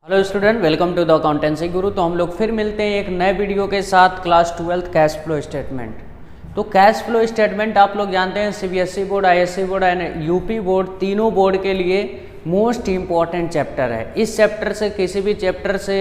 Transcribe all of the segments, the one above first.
Hello student, welcome to the accountancy Guru. तो हम लोग फिर मिलते हैं एक नए वीडियो के साथ। Class 12 cash flow statement. तो कैश फ्लो स्टेटमेंट आप लोग जानते हैं CBSE board, ISC board and UP board, तीनों बोर्ड के लिए मोस्ट इम्पॉर्टेंट चैप्टर है। इस चैप्टर से किसी भी चैप्टर से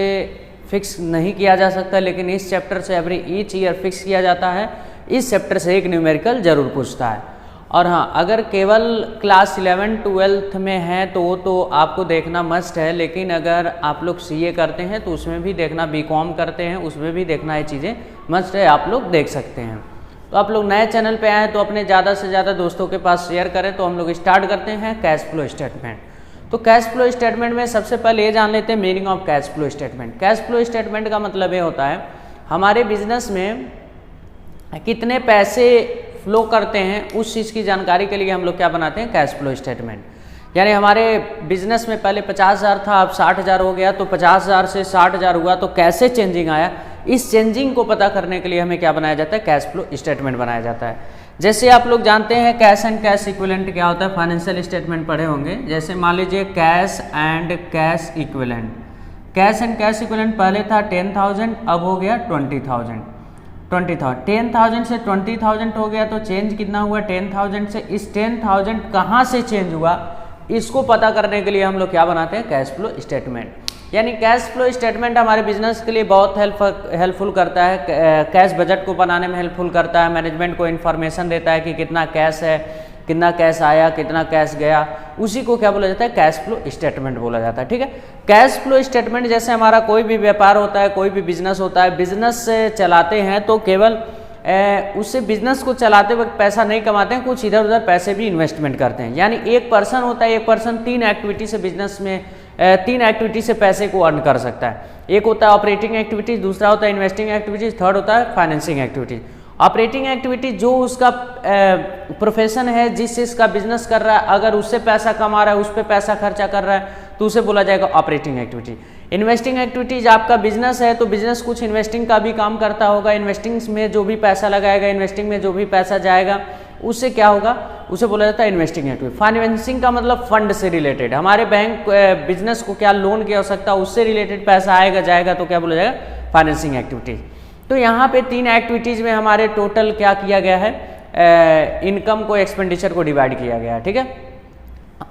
फिक्स नहीं किया जा सकता, लेकिन इस चैप्टर से एवरी ईच ईयर फिक्स किया जाता है। इस चैप्टर से एक न्यूमेरिकल जरूर पूछता है। और हाँ, अगर केवल क्लास 11-12 में है तो आपको देखना मस्ट है, लेकिन अगर आप लोग सीए करते हैं तो उसमें भी देखना, बीकॉम करते हैं उसमें भी देखना, ये चीज़ें मस्ट है, आप लोग देख सकते हैं। तो आप लोग नए चैनल पे आए तो अपने ज़्यादा से ज़्यादा दोस्तों के पास शेयर करें। तो हम लोग स्टार्ट करते हैं कैश फ्लो स्टेटमेंट। तो कैश फ्लो स्टेटमेंट में सबसे पहले ये जान लेते हैं meaning of cash flow statement. Cash flow statement का मतलब ये होता है हमारे बिजनेस में कितने पैसे फ्लो करते हैं, उस चीज़ की जानकारी के लिए हम लोग क्या बनाते हैं, कैश फ्लो स्टेटमेंट। यानी हमारे बिजनेस में पहले 50,000 था, अब 60,000 हो गया, तो 50,000 से 60,000 हुआ तो कैसे चेंजिंग आया, इस चेंजिंग को पता करने के लिए हमें क्या बनाया जाता है, कैश फ्लो स्टेटमेंट बनाया जाता है। जैसे आप लोग जानते हैं कैश एंड कैश इक्विवेलेंट क्या होता है, फाइनेंशियल स्टेटमेंट पढ़े होंगे। जैसे मान लीजिए cash and cash equivalent. Cash and cash equivalent पहले था 10,000, अब हो गया 20,000। 10,000 से 20,000 हो गया तो चेंज कितना हुआ 10,000 से। इस 10,000 कहाँ से चेंज हुआ, इसको पता करने के लिए हम लोग क्या बनाते हैं, कैश फ्लो स्टेटमेंट। यानी कैश फ्लो स्टेटमेंट हमारे बिजनेस के लिए बहुत हेल्पफुल करता है। कैश बजट को बनाने में हेल्पफुल करता है, मैनेजमेंट को इन्फॉर्मेशन देता है कि कितना कैश है, कितना कैश आया, कितना कैश गया, उसी को क्या बोला जाता है, कैश फ्लो स्टेटमेंट बोला जाता है। ठीक है, कैश फ्लो स्टेटमेंट जैसे हमारा कोई भी व्यापार होता है, कोई भी बिजनेस होता है, बिजनेस से चलाते हैं तो केवल उससे बिजनेस को चलाते वक्त पैसा नहीं कमाते हैं, कुछ इधर उधर पैसे भी इन्वेस्टमेंट करते हैं। यानी एक पर्सन होता है, एक पर्सन 3 एक्टिविटी से बिजनेस में 3 एक्टिविटी से पैसे को अर्न कर सकता है। एक होता है ऑपरेटिंग एक्टिविटीज, दूसरा होता है इन्वेस्टिंग एक्टिविटीज, थर्ड होता है फाइनेंसिंग एक्टिविटीज। ऑपरेटिंग एक्टिविटी जो उसका प्रोफेशन है, जिस चीज़ का बिजनेस कर रहा है, अगर उससे पैसा कमा रहा है, उस पर पैसा खर्चा कर रहा है तो उसे बोला जाएगा ऑपरेटिंग एक्टिविटी। इन्वेस्टिंग एक्टिविटीज आपका बिजनेस है तो बिजनेस कुछ इन्वेस्टिंग का भी काम करता होगा। इन्वेस्टिंग में जो भी पैसा लगाएगा, इन्वेस्टिंग में जो भी पैसा जाएगा, उससे क्या होगा, उसे बोला जाता है इन्वेस्टिंग एक्टिविटी। फाइनेंसिंग का मतलब फंड से रिलेटेड, हमारे बैंक बिजनेस को क्या लोन की आवश्यकता, उससे रिलेटेड पैसा आएगा जाएगा तो क्या बोला जाएगा, फाइनेंसिंग एक्टिविटीज। तो यहाँ पे 3 एक्टिविटीज में हमारे टोटल क्या किया गया है, इनकम को, एक्सपेंडिचर को डिवाइड किया गया है। ठीक है,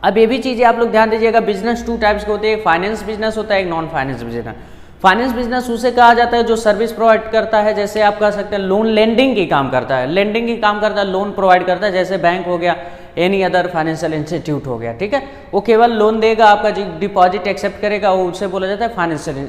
अब ये भी चीज़ें आप लोग ध्यान दीजिएगा। बिजनेस 2 टाइप्स के होते हैं, एक फाइनेंस बिजनेस होता है, एक non finance business. Finance business उसे कहा जाता है जो सर्विस प्रोवाइड करता है, जैसे आप कह सकते हैं लोन लेंडिंग की काम करता है, लेंडिंग की काम करता है, लोन प्रोवाइड करता है, जैसे बैंक हो गया, एनी अदर फाइनेंशियल इंस्टीट्यूट हो गया। ठीक है, वो केवल लोन देगा, आपका जो डिपॉजिट एक्सेप्ट करेगा, वो उसे बोला जाता है फाइनेंशियल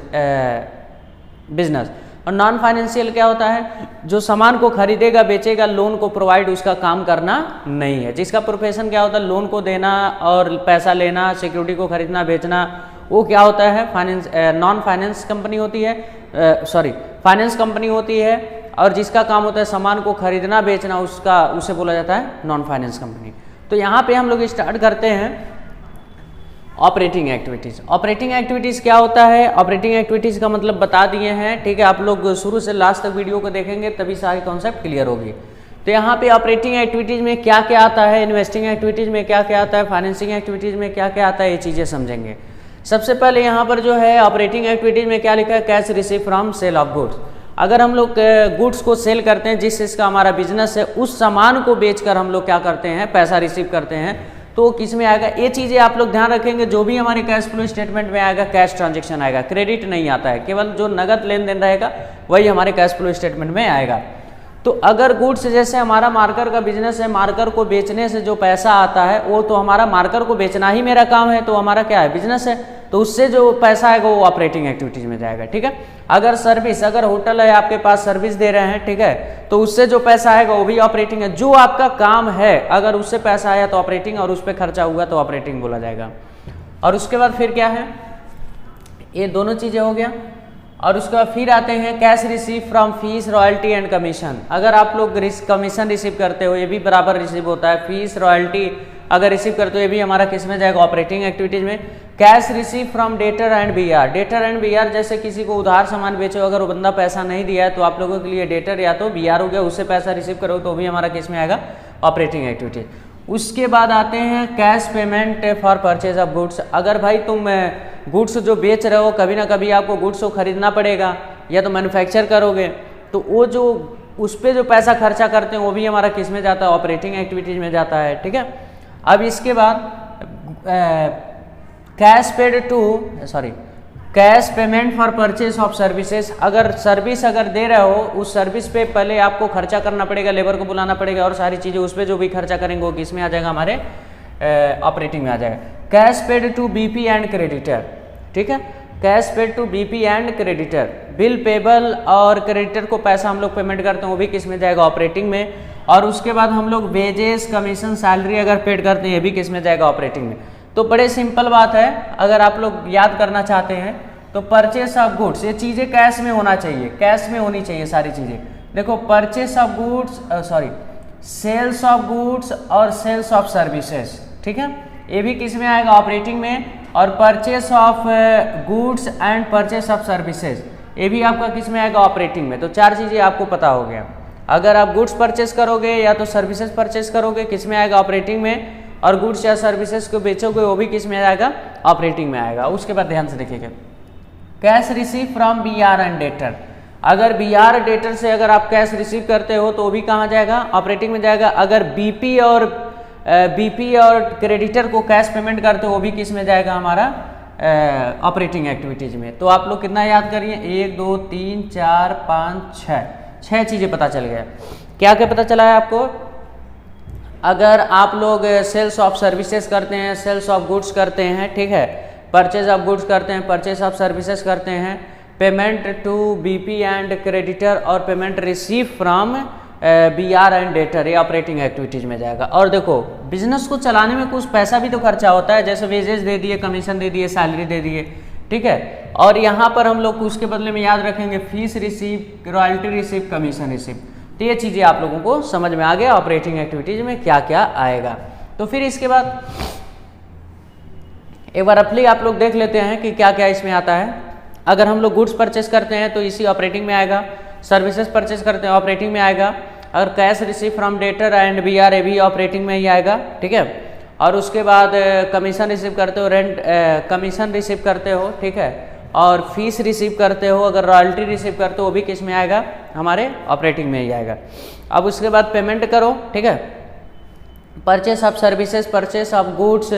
बिजनेस। और नॉन फाइनेंशियल क्या होता है, जो सामान को खरीदेगा, बेचेगा, लोन को प्रोवाइड उसका काम करना नहीं है। जिसका प्रोफेशन क्या होता है, लोन को देना और पैसा लेना, सिक्योरिटी को खरीदना बेचना, वो क्या होता है, फाइनेंस नॉन फाइनेंस कंपनी होती है, फाइनेंस कंपनी होती है। और जिसका काम होता है सामान को खरीदना बेचना, उसे बोला जाता है नॉन फाइनेंस कंपनी। तो यहाँ पे हम लोग स्टार्ट करते हैं ऑपरेटिंग एक्टिविटीज़। ऑपरेटिंग एक्टिविटीज़ क्या होता है, ऑपरेटिंग एक्टिविटीज़ का मतलब बता दिए हैं। ठीक है, आप लोग शुरू से लास्ट तक वीडियो को देखेंगे तभी सारे कॉन्सेप्ट क्लियर होगी। तो यहाँ पे ऑपरेटिंग एक्टिविटीज़ में क्या क्या आता है, इन्वेस्टिंग एक्टिविटीज़ में क्या क्या आता है, फाइनेंसिंग एक्टिविटीज़ में क्या क्या आता है, ये चीज़ें समझेंगे। सबसे पहले यहाँ पर जो है ऑपरेटिंग एक्टिविटीज़ में क्या लिखा है, cash receive from sale of goods. अगर हम लोग गुड्स को सेल करते हैं, जिस चीज़ का हमारा बिजनेस है, उस सामान को बेचकर हम लोग क्या करते हैं, पैसा रिसीव करते हैं, तो किस में आएगा, ये चीज़ें आप लोग ध्यान रखेंगे। जो भी हमारे कैश फ्लो स्टेटमेंट में आएगा, कैश ट्रांजैक्शन आएगा, क्रेडिट नहीं आता है, केवल जो नगद लेन देन रहेगा वही हमारे कैश फ्लो स्टेटमेंट में आएगा। तो अगर गुड्स, जैसे हमारा मार्कर का बिजनेस है, मार्कर को बेचने से जो पैसा आता है, वो तो हमारा मार्कर को बेचना ही मेरा काम है, तो हमारा क्या है, बिजनेस है, तो उससे जो पैसा आएगा वो ऑपरेटिंग एक्टिविटीज में जाएगा। ठीक है, अगर सर्विस, अगर होटल है आपके पास, सर्विस दे रहे हैं, ठीक है, तो उससे जो पैसा आएगा वो भी ऑपरेटिंग है। जो आपका काम है, अगर उससे पैसा आया तो ऑपरेटिंग, और उस पर खर्चा हुआ तो ऑपरेटिंग बोला जाएगा। और उसके बाद फिर क्या है, ये दोनों चीजें हो गया। और उसके बाद फिर आते हैं cash receive from fees, royalty and commission. अगर आप लोग कमीशन रिसीव करते हो, ये भी बराबर रिसीव होता है। फीस, रॉयल्टी अगर रिसीव करते हो, ये भी हमारा किस में जाएगा, ऑपरेटिंग एक्टिविटीज में। Cash receive from debtor and BR. Debtor and BR, जैसे किसी को उधार सामान बेचो, अगर वो बंदा पैसा नहीं दिया है तो आप लोगों के लिए डेटर या तो बीआर हो गया, उससे पैसा रिसीव करो तो भी हमारा किस में आएगा, ऑपरेटिंग एक्टिविटीज। उसके बाद आते हैं cash payment for purchase of goods. अगर भाई तुम गुड्स जो बेच रहे हो कभी ना कभी आपको गुड्स को खरीदना पड़ेगा या तो मैन्युफैक्चर करोगे, तो वो जो उस पर जो पैसा खर्चा करते हैं वो भी हमारा किस में जाता है, ऑपरेटिंग एक्टिविटीज में जाता है। ठीक है, अब इसके बाद cash payment for purchase of services. अगर सर्विस अगर दे रहे हो उस सर्विस पे पहले आपको खर्चा करना पड़ेगा, लेबर को बुलाना पड़ेगा और सारी चीज़ें उस पर जो भी खर्चा करेंगे वो किस में आ जाएगा, हमारे ऑपरेटिंग में आ जाएगा। Cash paid to BP and creditor. ठीक है, cash paid to BP and creditor, bill payable और क्रेडिटर को पैसा हम लोग पेमेंट करते हैं वो भी किस में जाएगा, ऑपरेटिंग में। और उसके बाद हम लोग वेजेस, कमीशन, सैलरी अगर पेड करते हैं ये भी किस में जाएगा, ऑपरेटिंग में। तो बड़े सिंपल बात है, अगर आप लोग याद करना चाहते हैं तो परचेस ऑफ गुड्स, ये चीज़ें कैश में होना चाहिए, कैश में होनी चाहिए सारी चीज़ें। देखो purchase of goods, sales of goods और सेल्स ऑफ सर्विसेज। ठीक है, ये भी किस में आएगा, ऑपरेटिंग में। और purchase of goods and purchase of services ये भी आपका किस में आएगा, ऑपरेटिंग में। तो चार चीज़ें आपको पता हो गया। अगर आप गुड्स परचेस करोगे या तो सर्विसेज परचेस करोगे किस में आएगा, ऑपरेटिंग में। और गुड्स या सर्विसेज को बेचोगे वो भी किस में आएगा, ऑपरेटिंग में आएगा। उसके बाद ध्यान से देखिएगा, cash receive from BR and debtor. अगर बीआर डेटर से अगर आप कैश रिसीव करते हो तो वो भी कहाँ जाएगा, ऑपरेटिंग में जाएगा। अगर बीपी और क्रेडिटर को कैश पेमेंट करते हो वो भी किस में जाएगा, हमारा ऑपरेटिंग एक्टिविटीज में। तो आप लोग कितना याद करिए, 1 2 3 4 5 6 चीज़ें पता चल गया। क्या क्या पता चला है आपको। अगर आप लोग सेल्स ऑफ सर्विसेज करते हैं, सेल्स ऑफ गुड्स करते हैं, ठीक है, परचेज ऑफ गुड्स करते हैं, परचेज ऑफ सर्विसेज करते हैं, payment to BP and creditor और payment receive from BR and debtor, ये ऑपरेटिंग एक्टिविटीज में जाएगा। और देखो बिजनेस को चलाने में कुछ पैसा भी तो खर्चा होता है, जैसे वेजेस दे दिए, कमीशन दे दिए, सैलरी दे दिए। ठीक है, और यहाँ पर हम लोग उसके बदले में याद रखेंगे fees receive, royalty receive, commission receive. तो ये चीज़ें आप लोगों को समझ में आ गया ऑपरेटिंग एक्टिविटीज में क्या क्या आएगा। तो फिर इसके बाद एक बार रफली आप लोग देख लेते हैं कि क्या क्या इसमें आता है। अगर हम लोग गुड्स परचेस करते हैं तो इसी ऑपरेटिंग में आएगा, सर्विसेज परचेस करते हैं ऑपरेटिंग में आएगा। अगर cash receive from debtor and BR, ये भी ऑपरेटिंग में ही आएगा। ठीक है, और उसके बाद कमीशन रिसीव करते हो, रेंट कमीशन रिसीव करते हो, ठीक है, और फीस रिसीव करते हो, अगर रॉयल्टी रिसीव करते हो वो भी किस में आएगा, हमारे ऑपरेटिंग में ही आएगा। अब उसके बाद पेमेंट करो, ठीक है, purchase of services, purchase of goods,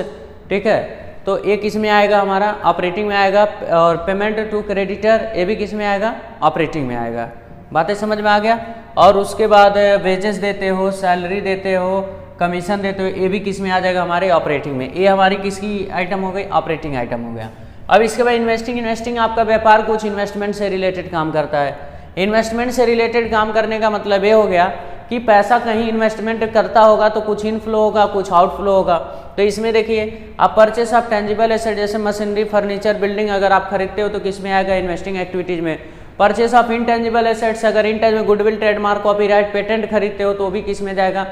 ठीक है, तो ये किस में आएगा, हमारा ऑपरेटिंग में आएगा। और पेमेंट टू क्रेडिटर ये भी किस में आएगा, ऑपरेटिंग में आएगा। बातें समझ में आ गया। और उसके बाद वेजेस देते हो, सैलरी देते हो, कमीशन देते हो, ये भी किस में आ जाएगा, हमारे ऑपरेटिंग में। ये हमारी किसकी आइटम हो गई, ऑपरेटिंग आइटम हो गया। अब इसके बाद इन्वेस्टिंग आपका व्यापार कुछ इन्वेस्टमेंट से रिलेटेड काम करता है। इन्वेस्टमेंट से रिलेटेड काम करने का मतलब ये हो गया कि पैसा कहीं इन्वेस्टमेंट करता होगा तो कुछ इनफ्लो होगा, कुछ आउटफ्लो होगा। तो इसमें देखिए आप परचेस ऑफ टेंजिबल एसेट जैसे मशीनरी, फर्नीचर, बिल्डिंग अगर आप खरीदते हो तो किस में आएगा, इन्वेस्टिंग एक्टिविटीज में। परचेस ऑफ इनटेंजिबल एसेट्स, अगर intangible goodwill, trademark, copyright, patent खरीदते हो तो भी किस में जाएगा,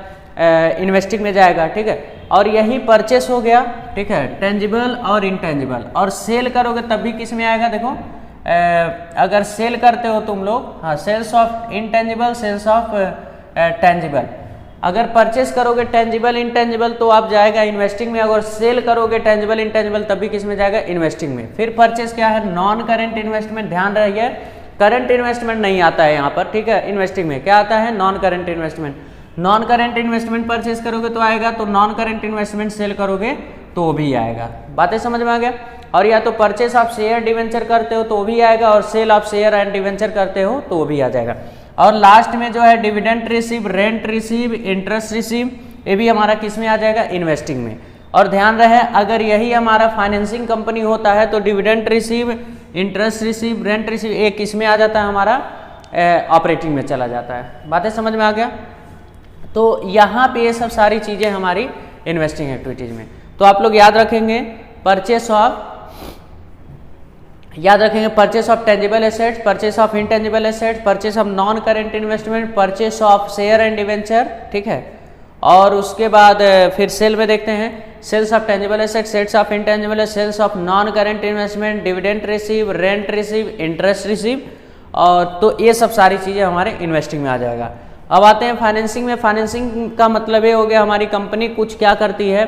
इन्वेस्टिंग में जाएगा। ठीक है, और यही परचेस हो गया, ठीक है, टेंजिबल और इनटेंजिबल। और सेल करोगे तब भी किस में आएगा, देखो अगर सेल करते हो तुम लोग, हाँ, sales of intangible, sales of tangible. अगर परचेस करोगे टेंजिबल, इनटेंजिबल तो आप जाएगा इन्वेस्टिंग में। अगर सेल करोगे टेंजिबल, इनटेंजिबल तब भी किस में जाएगा, इन्वेस्टिंग में। फिर परचेस क्या है, नॉन करेंट इन्वेस्टमेंट। ध्यान रहिए करंट इन्वेस्टमेंट नहीं आता है यहाँ पर, ठीक है, इन्वेस्टिंग में क्या आता है, non current investment. Non current investment purchase करोगे तो आएगा, तो नॉन करेंट इन्वेस्टमेंट सेल करोगे तो भी आएगा। बातें समझ में आ गया। और या तो परचेस ऑफ शेयर डिवेंचर करते हो तो भी आएगा, और sale of share and debenture करते हो तो वो भी आ जाएगा। और लास्ट में जो है dividend receive, rent receive, interest receive, ये भी हमारा किस में आ जाएगा, इन्वेस्टिंग में। और ध्यान रहे अगर यही हमारा फाइनेंसिंग कंपनी होता है तो dividend receive, interest receive, rent receive एक किस में आ जाता है, हमारा ऑपरेटिंग में चला जाता है। बातें समझ में आ गया। तो यहाँ पे ये सब सारी चीज़ें हमारी इन्वेस्टिंग एक्टिविटीज में। तो आप लोग याद रखेंगे purchase of tangible assets, purchase of intangible assets, purchase of non current investment, purchase of share and debenture, ठीक है। और उसके बाद फिर सेल में देखते हैं, sales of tangible assets, sales of intangible assets, sales of non current investment, dividend receive, rent receive, interest receive. और तो ये सब सारी चीज़ें हमारे इन्वेस्टिंग में आ जाएगा। अब आते हैं फाइनेंसिंग में। फाइनेंसिंग का मतलब ये हो गया हमारी कंपनी कुछ क्या करती है,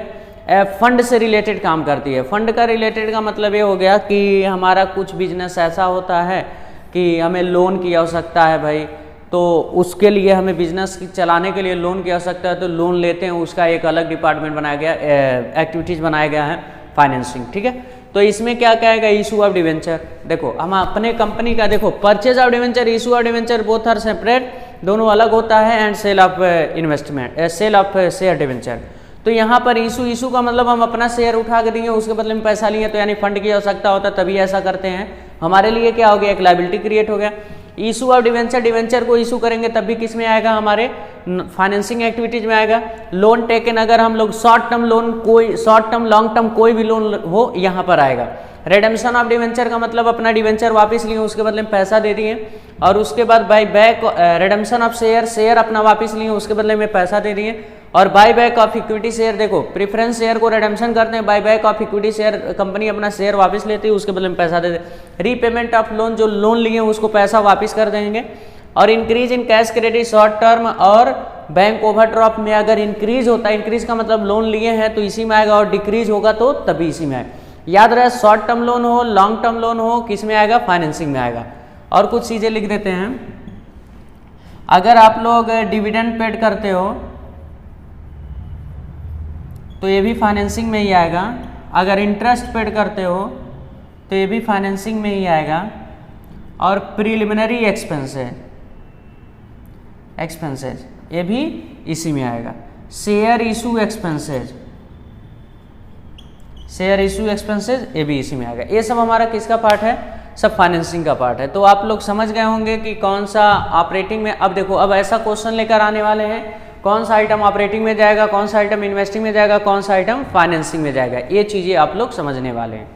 फंड से रिलेटेड काम करती है। फंड का रिलेटेड का मतलब ये हो गया कि हमारा कुछ बिजनेस ऐसा होता है कि हमें लोन की आवश्यकता है भाई, तो उसके लिए हमें बिजनेस चलाने के लिए लोन की आवश्यकता है, तो लोन लेते हैं, उसका एक अलग डिपार्टमेंट बनाया गया, एक्टिविटीज़ बनाया गया है फाइनेंसिंग, ठीक है। तो इसमें क्या कहेगा, इशू ऑफ डिवेंचर। देखो हम अपने कंपनी का देखो purchase of debenture, issue of debenture both are separate, दोनों अलग होता है, and sale of investment, sale of share debenture. तो यहाँ पर इशू का मतलब हम अपना शेयर उठा के देंगे, उसके बदले में पैसा लिए, तो यानी फंड की आवश्यकता होता है तभी ऐसा करते हैं। हमारे लिए क्या हो गया, एक लायबिलिटी क्रिएट हो गया। इशू ऑफ डिवेंचर, डिवेंचर को इशू करेंगे तब भी किस में आएगा, हमारे फाइनेंसिंग एक्टिविटीज में आएगा। लोन टेकन, अगर हम लोग शॉर्ट टर्म लोन, कोई शॉर्ट टर्म लॉन्ग टर्म कोई भी लोन हो, यहाँ पर आएगा। रिडेम्पशन ऑफ डिवेंचर का मतलब अपना डिवेंचर वापस लिए, उसके बदले में पैसा दे दिए, और उसके बाद buy back redemption of share, share अपना वापस लिए, उसके बदले में पैसा दे दिए। और buy back of equity share, देखो प्रेफरेंस शेयर को रिडेम्पशन करते हैं, buy back of equity share company अपना शेयर वापस लेती है, उसके बदले में पैसा दे दे। रीपेमेंट ऑफ लोन, जो लोन लिए उसको पैसा वापस कर देंगे। और increase in cash credit short term और बैंक ओवरड्राफ्ट में अगर इंक्रीज होता है, इंक्रीज का मतलब लोन लिए हैं तो इसी में आएगा, और डिक्रीज होगा तो तभी इसी में आएगा। याद रहे, शॉर्ट टर्म लोन हो, लॉन्ग टर्म लोन हो, किस में आएगा, फाइनेंसिंग में आएगा। और कुछ चीजें लिख देते हैं, अगर आप लोग डिविडेंड पेड करते हो तो ये भी फाइनेंसिंग में ही आएगा, अगर इंटरेस्ट पेड करते हो तो ये भी फाइनेंसिंग में ही आएगा। और प्रिलिमिनरी एक्सपेंसेज ये भी इसी में आएगा। शेयर इशू एक्सपेंसेज ये भी इसी में आएगा। ये सब हमारा किसका पार्ट है, सब फाइनेंसिंग का पार्ट है। तो आप लोग समझ गए होंगे कि कौन सा ऑपरेटिंग में। अब देखो, अब ऐसा क्वेश्चन लेकर आने वाले हैं, कौन सा आइटम ऑपरेटिंग में जाएगा, कौन सा आइटम इन्वेस्टिंग में जाएगा, कौन सा आइटम फाइनेंसिंग में जाएगा, ये चीजें आप लोग समझने वाले हैं।